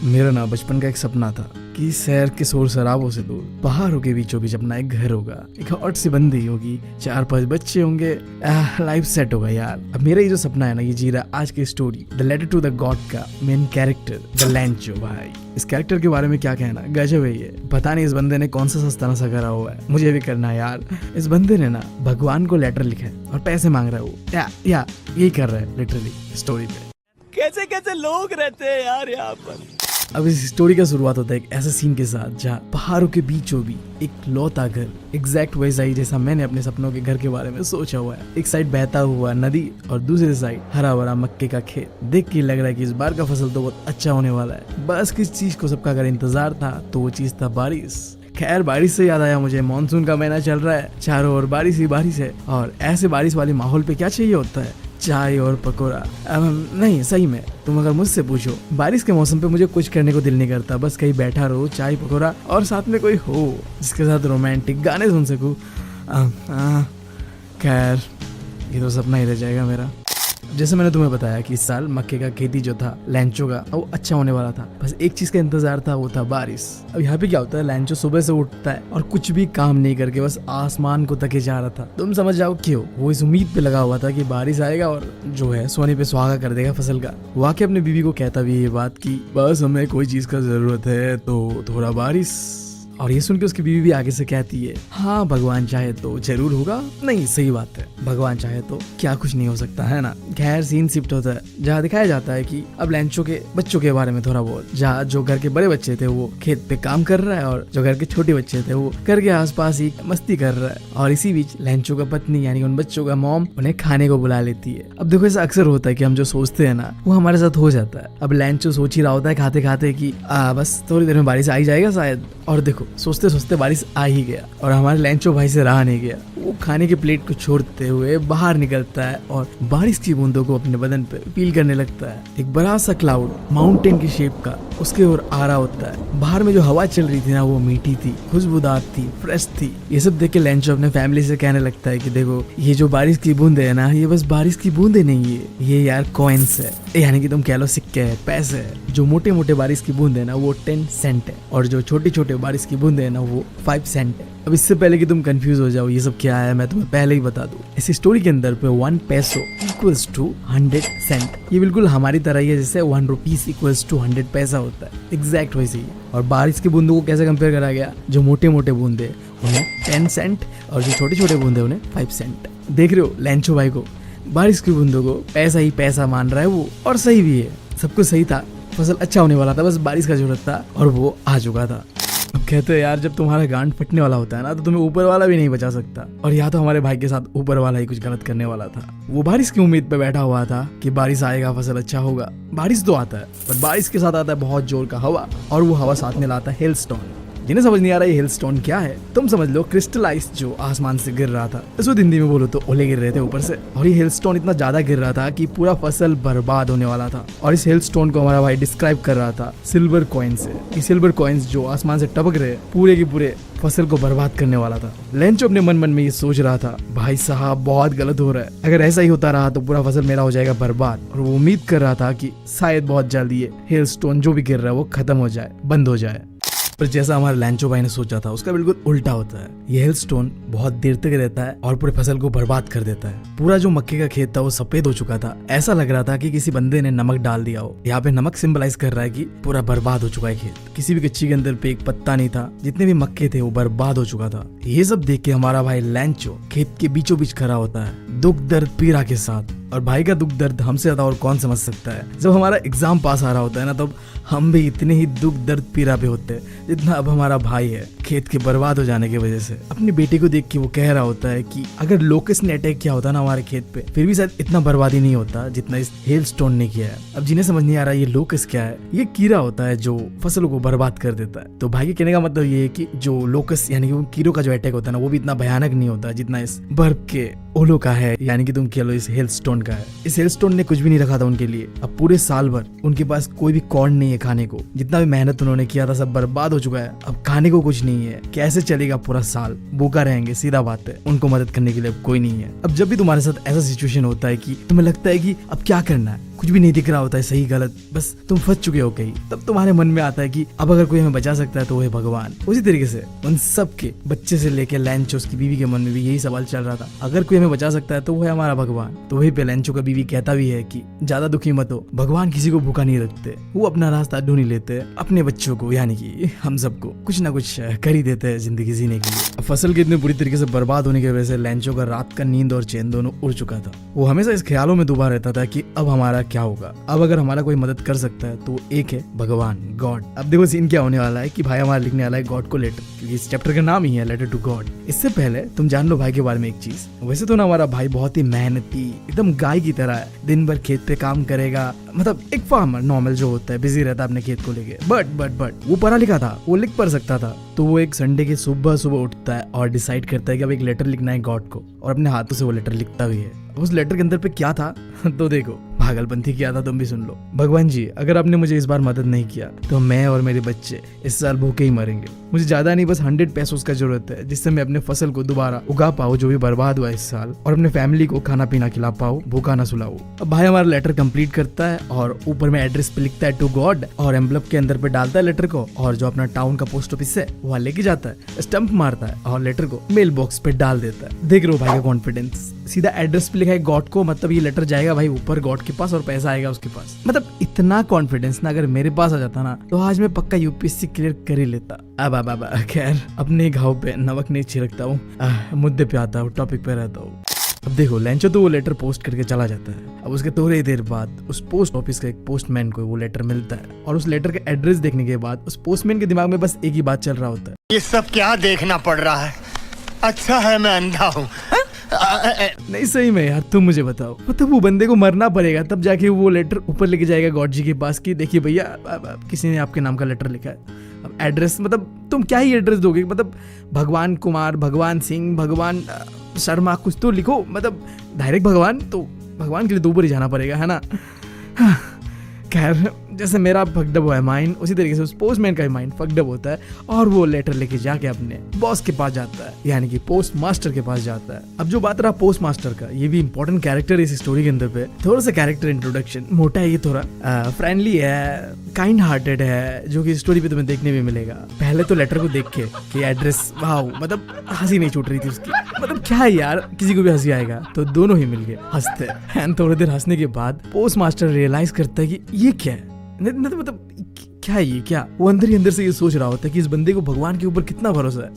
मेरा ना बचपन का एक सपना था कि शहर के शोर शराबों से दूर पहाड़ों के बीचों बीच अपना एक घर होगा, एक हॉट सी बंदी होगी, 4-5 बच्चे होंगे, लाइफ सेट होगा यार। अब मेरा ये जो सपना है ना, ये जी रहा आज की story the letter to the God का मेन कैरेक्टर द लैंचो। भाई इस कैरेक्टर के बारे में क्या कहना, गजब है ये। पता नहीं इस बंदे ने कौन सा सस्ता नशा करा हुआ है, मुझे भी करना है यार। इस बंदे ने ना भगवान को लेटर लिखा है और पैसे मांग रहा है वो, या यही कर रहा है लिटरली स्टोरी पे। कैसे कैसे लोग रहते हैं यार यहाँ पर। अब इस स्टोरी का शुरुआत होता है एक ऐसे सीन के साथ जहाँ पहाड़ों के बीचों बीच एक लौता घर, एग्जैक्ट वैसा ही जैसा मैंने अपने सपनों के घर के बारे में सोचा हुआ है। एक साइड बहता हुआ नदी और दूसरी साइड हरा भरा मक्के का खेत। देख के लग रहा है कि इस बार का फसल तो बहुत अच्छा होने वाला है। बस किस चीज को सबका अगर इंतजार था तो वो चीज था बारिश। खैर बारिश से याद आया मुझे, मानसून का महीना चल रहा है, चारों ओर बारिश ही बारिश है। और ऐसे बारिश वाले माहौल पे क्या चाहिए होता है, चाय और पकोड़ा। नहीं सही में तुम अगर मुझसे पूछो, बारिश के मौसम पे मुझे कुछ करने को दिल नहीं करता, बस कहीं बैठा रहो, चाय पकोड़ा और साथ में कोई हो जिसके साथ रोमांटिक गाने सुन सकूं। खैर ये तो सपना ही रह जाएगा मेरा। जैसे मैंने तुम्हें बताया कि इस साल मक्के का खेती जो था लैंचो का, वो अच्छा होने वाला था। बस एक चीज का इंतजार था, वो था बारिश। अब यहाँ पे क्या होता है, लैंचो सुबह से उठता है और कुछ भी काम नहीं करके बस आसमान को तके जा रहा था। तुम समझ जाओ क्यों, वो इस उम्मीद पे लगा हुआ था कि बारिश आएगा और जो है सोने पे सुहागा कर देगा फसल का। वाकई अपनी बीवी को कहता भी ये बात की बस हमें कोई चीज का जरूरत है तो थोड़ा बारिश। और ये सुन के उसकी बीवी भी आगे से कहती है, हाँ भगवान चाहे तो जरूर होगा। नहीं सही बात है, भगवान चाहे तो क्या कुछ नहीं हो सकता है ना। खैर सीन शिफ्ट होता है जहाँ दिखाया जाता है कि अब लैंचो के बच्चों के बारे में थोड़ा बहुत, जहाँ जो घर के बड़े बच्चे थे वो खेत पे काम कर रहा है और जो घर के छोटे बच्चे थे वो घर के आसपास ही मस्ती कर रहा है। और इसी बीच लैंचो का पत्नी यानी उन बच्चों का मॉम उन्हें खाने को बुला लेती है। अब देखो ऐसा अक्सर होता है कि हम जो सोचते हैं ना वो हमारे साथ हो जाता है। अब लैंचो सोच ही रहा होता है खाते खाते की बस थोड़ी देर में बारिश आ ही जाएगा शायद, और देखो सोचते सोचते बारिश आ ही गया और हमारे लैंचो भाई से रहा नहीं गया। वो खाने के प्लेट को छोड़ते हुए बाहर निकलता है और बारिश की बूंदों को अपने बदन पे फील करने लगता है। एक बड़ा सा क्लाउड माउंटेन की शेप का उसके ओर आ रहा होता है। बाहर में जो हवा चल रही थी ना वो मीठी थी, खुशबूदार थी, फ्रेश थी। ये सब देख के लैंचो अपने फैमिली से कहने लगता है कि देखो ये जो बारिश की बूंदे है ना, ये बस बारिश की बूंदे नहीं है, ये यार कॉइन्स है, यानी कि तुम कह लो सिक्के है, पैसे है। जो मोटे मोटे बारिश की बूंदे है ना वो 10 सेंट है और जो छोटे छोटे बारिश की बूंदे है ना वो 5 सेंट है। अब इससे पहले कि तुम कंफ्यूज हो जाओ ये सब क्या है, मैं तुम्हें पहले ही बता दूं। इस स्टोरी के अंदर पे 1 पैसो इक्वल्स टू 100 सेंट। ये बिल्कुल हमारी तरह ही है, जैसे 1 रुपीस इक्वल्स टू 100 पैसा होता है, एग्जैक्ट वैसे ही। और बारिश की बूंदों को कैसे कंपेयर करा गया, जो मोटे मोटे बूंदे उन्हें 10 सेंट और जो छोटे छोटे बूंदे उन्हें 5 सेंट। देख रहे हो लैंचो भाई को बारिश की बूंदों को पैसा ही पैसा मान रहा है वो, और सही भी है, सब कुछ सही था, फसल अच्छा होने वाला था, बस बारिश का जरूरत था और वो आ चुका था। अब कहते हैं यार जब तुम्हारा गांड फटने वाला होता है ना तो तुम्हें ऊपर वाला भी नहीं बचा सकता। और या तो हमारे भाई के साथ ऊपर वाला ही कुछ गलत करने वाला था। वो बारिश की उम्मीद पे बैठा हुआ था कि बारिश आएगा, फसल अच्छा होगा। बारिश तो आता है पर बारिश के साथ आता है बहुत जोर का हवा, और वो हवा साथ में लाता है हेलस्टॉर्म। जिन्हें समझ नहीं आ रहा ये हेलस्टोन क्या है, तुम समझ लो क्रिस्टलाइज जो आसमान से गिर रहा था। इसको हिंदी में बोलो तो ओले गिर रहे थे ऊपर से, और ये हेलस्टोन इतना ज्यादा गिर रहा था कि पूरा फसल बर्बाद होने वाला था। और इस हेलस्टोन को हमारा भाई डिस्क्राइब कर रहा था सिल्वर कॉइन से। ये सिल्वर कॉइन्स जो आसमान से टपक रहे पूरे की पूरे फसल को बर्बाद करने वाला था। लैंचो अपने मन मन में ये सोच रहा था, भाई साहब बहुत गलत हो रहा है, अगर ऐसा ही होता रहा तो पूरा फसल मेरा हो जाएगा बर्बाद। और वो उम्मीद कर रहा था कि शायद बहुत जल्दी ये हेलस्टोन जो भी गिर रहा है वो खत्म हो जाए, बंद हो जाए। पर जैसा हमारे लैंचो भाई ने सोचा था उसका बिल्कुल उल्टा होता है। ये हेलस्टोन बहुत देर तक रहता है और पूरे फसल को बर्बाद कर देता है। पूरा जो मक्के का खेत था वो सफेद हो चुका था, ऐसा लग रहा था कि किसी बंदे ने नमक डाल दिया हो। यहाँ पे नमक सिंबलाइज कर रहा है कि पूरा बर्बाद हो चुका है खेत। किसी भी कच्ची के अंदर पे एक पत्ता नहीं था, जितने भी मक्के थे वो बर्बाद हो चुका था। ये सब देख के हमारा भाई लैंचो खेत के बीचों बीच खड़ा होता है, दुख दर्द पीड़ा के साथ। और भाई का दुख दर्द हमसे ज्यादा और कौन समझ सकता है। जब हमारा एग्जाम पास आ रहा होता है ना तब हम भी इतने ही दुख दर्द पीड़ा पे होते हैं जितना अब हमारा भाई है खेत के बर्बाद हो जाने की वजह से। अपनी बेटी को देख के वो कह रहा होता है कि अगर लोकस ने अटैक किया होता ना हमारे खेत पे फिर भी शायद इतना बर्बादी नहीं होता जितना इस हेलस्टोन ने किया है। अब जिन्हें समझ नहीं आ रहा ये लोकस क्या है, ये कीड़ा होता है जो फसलों को बर्बाद कर देता है। तो भाई के कहने का मतलब ये है कि जो लोकस यानी कि कीड़ों का जो अटैक होता है ना वो भी इतना भयानक नहीं होता जितना इस बर्फ के ओलों का है, यानी कि तुम कह लो इस हेलस्टोन का है। इस हेलस्टोन ने कुछ भी नहीं रखा था उनके लिए। अब पूरे साल भर उनके पास कोई भी कॉर्न नहीं है खाने को, जितना भी मेहनत उन्होंने किया था सब बर्बाद हो चुका है। अब खाने को कुछ नहीं है, कैसे चलेगा पूरा साल, भूखा रहेंगे, सीधा बात है। उनको मदद करने के लिए अब कोई नहीं है। अब जब भी तुम्हारे साथ ऐसा सिचुएशन होता है कि तुम्हें लगता है कि अब क्या करना है, कुछ भी नहीं दिख रहा होता है सही गलत, बस तुम फंस चुके हो कहीं। तब तुम्हारे मन में आता है कि अब अगर कोई हमें बचा सकता है तो वो है भगवान। उसी तरीके से उन सब के बच्चे से लेके लैंचो उसकी बीवी के मन में भी यही सवाल चल रहा था, अगर कोई हमें बचा सकता है तो वो है हमारा भगवान। तो वही पे लैंचो का बीवी कहता भी है कि ज्यादा दुखी मत हो, भगवान किसी को भूखा नहीं रखते, वो अपना रास्ता ढूंढ ही लेते, अपने बच्चों को यानी कि हम सबको कुछ ना कुछ कर ही देते हैं जिंदगी जीने के लिए। फसल के इतने बुरी तरीके से बर्बाद होने की वजह से लैंचो का रात का नींद और चैन दोनों उड़ चुका था। वो हमेशा इस ख्यालों में डूबा रहता था कि अब हमारा क्या होगा, अब अगर हमारा कोई मदद कर सकता है तो एक है भगवान, गॉड। अब देखो सीन क्या होने वाला है कि भाई हमारा लिखने वाला है गॉड को लेटर, क्योंकि इस चैप्टर का नाम ही है लेटर टू गॉड। इससे पहले तुम जान लो भाई के बारे में एक चीज। वैसे तो ना हमारा भाई बहुत ही मेहनती एकदम गाय की तरह है, दिन भर खेत पे काम करेगा, मतलब एक फार्मर नॉर्मल जो होता है, बिजी रहता है अपने खेत को लेके। बट वो पढ़ा लिखा था, वो लिख पढ़ सकता था। तो वो एक संडे के सुबह सुबह उठता है और डिसाइड करता है कि अब एक लेटर लिखना है गॉड को, और अपने हाथों से वो लेटर लिखता भी है। उस लेटर के अंदर पे क्या था तो देखो, पागलपंथी किया था, तुम भी सुन लो। भगवान जी, अगर आपने मुझे इस बार मदद नहीं किया तो मैं और मेरे बच्चे इस साल भूखे ही मरेंगे। मुझे ज्यादा नहीं, बस 100 पैसों का जरूरत है, जिससे मैं अपने फसल को दोबारा उगा पाऊँ जो भी बर्बाद हुआ इस साल, और अपने फैमिली को खाना पीना खिला पाऊँ, भूखा ना सुलाऊं। अब भाई हमारा लेटर कंप्लीट करता है और ऊपर में एड्रेस पे लिखता है टू गॉड, और एम्बलप के अंदर पे डालता है लेटर को, और जो अपना टाउन का पोस्ट ऑफिस है वहाँ लेके जाता है, स्टंप मारता है और लेटर को मेल बॉक्स पे डाल देता है। देख रहे हो भाई का कॉन्फिडेंस, सीधा एड्रेस पे लिखा है गॉड को, मतलब ये लेटर जाएगा भाई ऊपर गॉड के पास और पैसा आएगा उसके पास। मतलब इतना कॉन्फिडेंस ना अगर मेरे पास आ जाता ना तो आज मैं पक्का यूपीएससी क्लियर कर ही लेता। अब खैर अपने घाव पे नमक नहीं छिड़कता हूँ, मुद्दे पे आता हूँ, टॉपिक पे रहता हूँ। अब देखो लैंचो तो वो लेटर पोस्ट करके चला जाता है। अब उसके थोड़ी देर बाद उस पोस्ट ऑफिस के एक पोस्टमैन को वो लेटर मिलता है, और उस लेटर का एड्रेस देखने के बाद उस पोस्टमैन के दिमाग में बस एक ही बात चल रहा होता है, ये सब क्या देखना पड़ रहा है, अच्छा है मैं अंधा हूँ। नहीं सही में यार, तुम मुझे बताओ, मतलब वो बंदे को मरना पड़ेगा तब जाके वो लेटर ऊपर लेके जाएगा गॉड जी के पास की देखिए भैया किसी ने आपके नाम का लेटर लिखा है। अब एड्रेस, मतलब तुम क्या ही एड्रेस दोगे, मतलब भगवान कुमार, भगवान सिंह, भगवान शर्मा कुछ तो लिखो, मतलब डायरेक्ट भगवान, तो भगवान के लिए तो ऊपर ही जाना पड़ेगा, है ना। खैर जैसे मेरा फकडब है माइंड, उसी तरीके से उस पोस्टमैन का भी माइंड फकडब होता है, और वो लेटर लेके जाके अपने बॉस के पास जाता है, यानी कि पोस्ट मास्टर के पास जाता है। अब जो बात रहा पोस्ट मास्टर का, ये भी इंपॉर्टेंट कैरेक्टर है इस स्टोरी के अंदर पे। थोड़ा सा कैरेक्टर इंट्रोडक्शन मोटा है, ये थोड़ा फ्रेंडली है, काइंड हार्टेड है, जो कि स्टोरी पे तुम्हें देखने में मिलेगा। पहले तो लेटर को देख के कि एड्रेस, वाह, मतलब हंसी नहीं छूट रही थी उसकी, मतलब क्या है यार, किसी को भी हंसी आएगा, तो दोनों ही मिलके हंसते हैं। थोड़ी देर हंसने के बाद पोस्ट मास्टर रियलाइज करता है कि ये क्या है, मतलब क्या है ये, क्या। वो अंदर ही अंदर से ये सोच रहा होता है कि इस बंदे को भगवान के ऊपर कितना भरोसा है,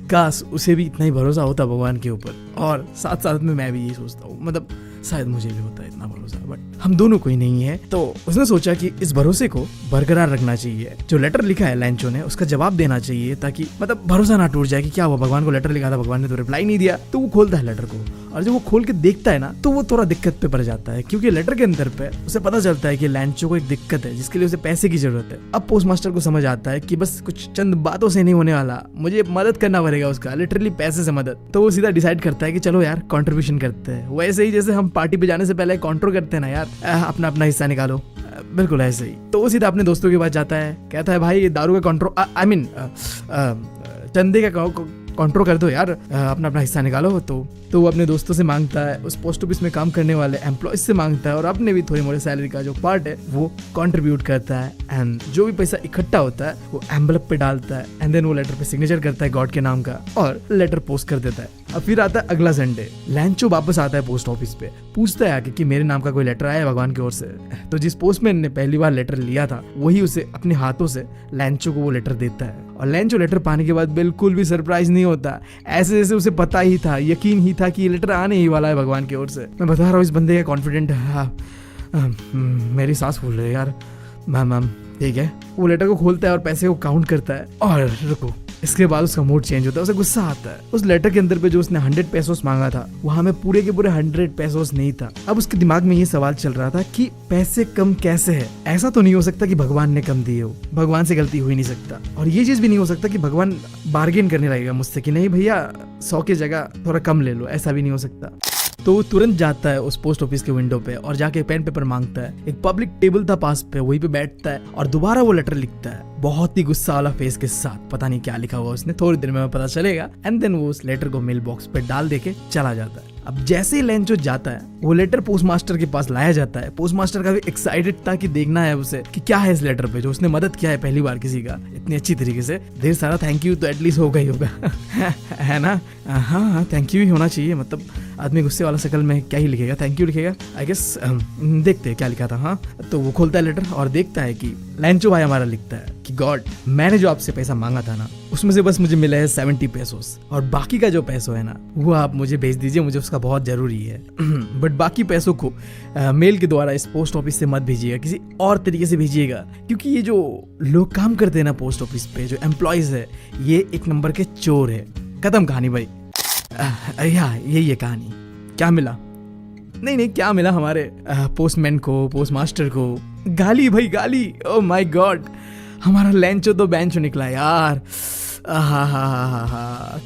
काश उसे भी इतना ही भरोसा होता भगवान के ऊपर। और साथ साथ में मैं भी यही सोचता हूँ, मतलब शायद मुझे भी होता है इतना भरोसा, बट हम दोनों को ही नहीं है। तो उसने सोचा कि इस भरोसे को बरकरार रखना चाहिए, जो लेटर लिखा है लैंचो ने उसका जवाब देना चाहिए, ताकि मतलब भरोसा ना टूट जाए कि क्या हुआ, भगवान को लेटर लिखा था, भगवान ने तो रिप्लाई नहीं दिया। तो वो खोलता है लेटर को, और जब वो खोल के देखता है ना तो वो थोड़ा दिक्कत पे पड़ जाता है, क्योंकि लेटर के अंदर पे उसे पता चलता है कि लैंचो को एक दिक्कत है जिसके लिए उसे पैसे की जरूरत है। अब पोस्ट मास्टर को समझ आता है कि बस कुछ चंद बातों से नहीं होने वाला, मुझे मदद करना पड़ेगा उसका, लिटरली पैसे से मदद। तो वो सीधा डिसाइड करता है कि चलो यार कंट्रीब्यूशन करते हैं, वैसे ही जैसे हम पार्टी पे जाने से पहले काउंटर करते हैं ना यार, अपना अपना हिस्सा निकालो, बिल्कुल ऐसे ही। तो वो सीधा अपने दोस्तों के पास जाता है, कहता है भाई दारू का काउंटर, आई मीन चंदे का काउंटर कर दो यार, अपना अपना हिस्सा निकालो। तो वो अपने दोस्तों से मांगता है, उस पोस्ट ऑफिस में काम करने वाले एम्प्लॉयज से मांगता है, और अपने भी थोड़ी मोड़ी सैलरी का जो पार्ट है वो कंट्रीब्यूट करता है, एंड जो भी पैसा इकट्ठा होता है वो एम्बलप पे डालता है, एंड देन वो लेटर पे सिग्नेचर करता है गॉड के नाम का, और लेटर पोस्ट कर देता है। अब फिर आता है अगला संडे, लैंचो वापस आता है पोस्ट ऑफिस पे, पूछता है आके कि मेरे नाम का कोई लेटर आया है भगवान की ओर से। तो जिस पोस्टमैन ने पहली बार लेटर लिया था वही उसे अपने हाथों से लैंचो को वो लेटर देता है, और लैंचो लेटर पाने के बाद बिल्कुल भी सरप्राइज नहीं होता, ऐसे जैसे उसे पता ही था, यकीन ही था कि ये लेटर आने ही वाला है भगवान की ओर से। मैं बता रहा हूँ इस बंदे का कॉन्फिडेंट है। मेरी सांस फूल रही है यार। मैम ठीक है। वो लेटर को खोलता है और पैसे को काउंट करता है, और रुको, इसके बाद उसका मूड चेंज होता है, उसे गुस्सा आता है। उस लेटर के अंदर पे जो उसने 100 पैसोस मांगा था वहां में पूरे के पूरे 100 पैसोस नहीं था। अब उसके दिमाग में ये सवाल चल रहा था कि पैसे कम कैसे है, ऐसा तो नहीं हो सकता कि भगवान ने कम दिए हो, भगवान से गलती हो ही नहीं सकता। और ये चीज भी नहीं हो सकता कि भगवान बार्गेन करने लगेगा मुझसे कि नहीं भैया 100 की जगह थोड़ा कम ले लो, ऐसा भी नहीं हो सकता। तो वो तुरंत जाता है उस पोस्ट ऑफिस के विंडो पे और जाके पेन पेपर मांगता है। एक पब्लिक टेबल था पास पे, वहीं पे बैठता है और दोबारा वो लेटर लिखता है, बहुत ही गुस्सा वाला फेस के साथ। पता नहीं क्या लिखा हुआ उसने, थोड़ी देर में पता चलेगा। एंड देन वो उस लेटर को मेल बॉक्स पे डाल देके चला जाता है। अब जैसे ही लेंचो जाता है, वो लेटर पोस्ट मास्टर के पास लाया जाता है। पोस्ट मास्टर काफी एक्साइटेड था कि देखना है उसे कि क्या है इस लेटर पे, जो उसने मदद किया है पहली बार किसी का इतनी अच्छी तरीके से। ढेर सारा थैंक यू तो एटलीस्ट होगा ही होगा है ना। हाँ, थैंक यू ही होना चाहिए। मतलब आदमी गुस्से वाला शक्ल में क्या ही लिखेगा, थैंक यू लिखेगा आई गेस। देखते हैं क्या लिखा था। हाँ, तो वो खोलता है लेटर और देखता है कि लेंचो भाई हमारा लिखता है कि गॉड, मैंने जो आपसे पैसा मांगा था ना, उसमें से बस मुझे मिला है 70 पेसोस, और बाकी का जो पैसों है ना वो आप मुझे भेज दीजिए, मुझे उसका बहुत जरूरी है। बट बाकी पैसों को मेल के द्वारा इस पोस्ट ऑफिस से मत भेजिएगा, किसी और तरीके से भेजिएगा, क्योंकि ये जो लोग काम करते हैं ना पोस्ट ऑफिस पे, जो एम्प्लॉयज है, ये एक नंबर के चोर है। खत्म कहानी भाई। यही है कहानी। क्या मिला? नहीं, क्या मिला हमारे पोस्टमैन को, पोस्ट मास्टर को? गाली भाई, गाली। ओह माय गॉड, हमारा लेंचो तो बेंचो निकला यार।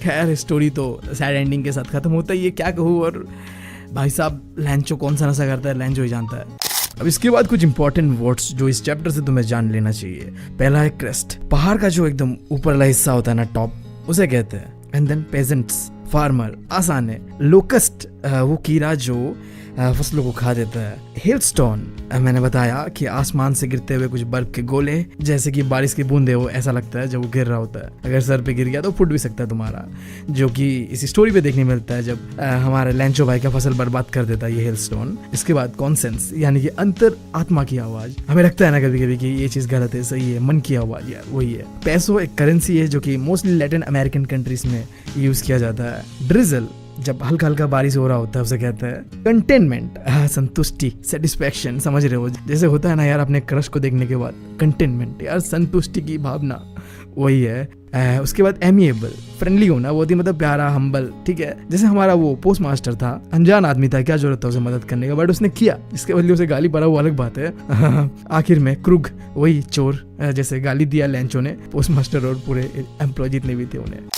खैर स्टोरी तो सैड एंडिंग के साथ खत्म होता ही है, क्या कहूँ। और भाई साहब, लेंचो कौन सा नशा करता है, लेंचो ही जानता है। अब इसके बाद कुछ इंपॉर्टेंट वर्ड्स जो इस चैप्टर से तुम्हें जान लेना चाहिए। पहला है क्रेस्ट, पहाड़ का जो एकदम ऊपर वाला हिस्सा होता है ना, टॉप, उसे कहते हैं। एंड देन पेजेंट्स, फार्मर, आसान है। लोकस्ट, वो कीड़ा जो फसलों को खा देता है। हेलस्टोन, मैंने बताया कि आसमान से गिरते हुए कुछ बर्फ के गोले, जैसे कि बारिश की बूंदे हो, ऐसा लगता है जब वो गिर रहा होता है। अगर सर पे गिर गया तो फुट भी सकता है तुम्हारा, जो कि इस स्टोरी पे देखने मिलता है जब हमारे लेंचो भाई का फसल बर्बाद कर देता है ये हेलस्टोन। इसके बाद कॉन्सेंस, यानी कि अंतर आत्मा की आवाज। हमें लगता है ना कभी कभी कि ये चीज गलत है, सही है, मन की आवाज यार, वही है। पैसो एक करेंसी है जो कि मोस्टली लैटिन अमेरिकन कंट्रीज में यूज किया जाता है। ड्रिजल, जब हल्का हल्का बारिश हो रहा होता है उसे कहते हैं। कंटेनमेंट, संतुष्टि, सेटिस्फैक्शन, समझ रहे हो, जैसे होता है ना यार अपने क्रश को देखने के बाद कंटेनमेंट, यार संतुष्टि की भावना, वही है। उसके बाद एमिएबल, फ्रेंडली होना, बहुत ही मतलब प्यारा, हम्बल, ठीक है। जैसे हमारा वो पोस्ट मास्टर था, अनजान आदमी था, क्या जरूरत था उसे मदद करने का, बट उसने किया, इसके बदले उसे गाली पड़ा, वो अलग बात है। आखिर में क्रूग, वही चोर, जैसे गाली दिया लेंचो ने पोस्ट मास्टर और पूरे एम्प्लॉय जितने भी थे उन्हें।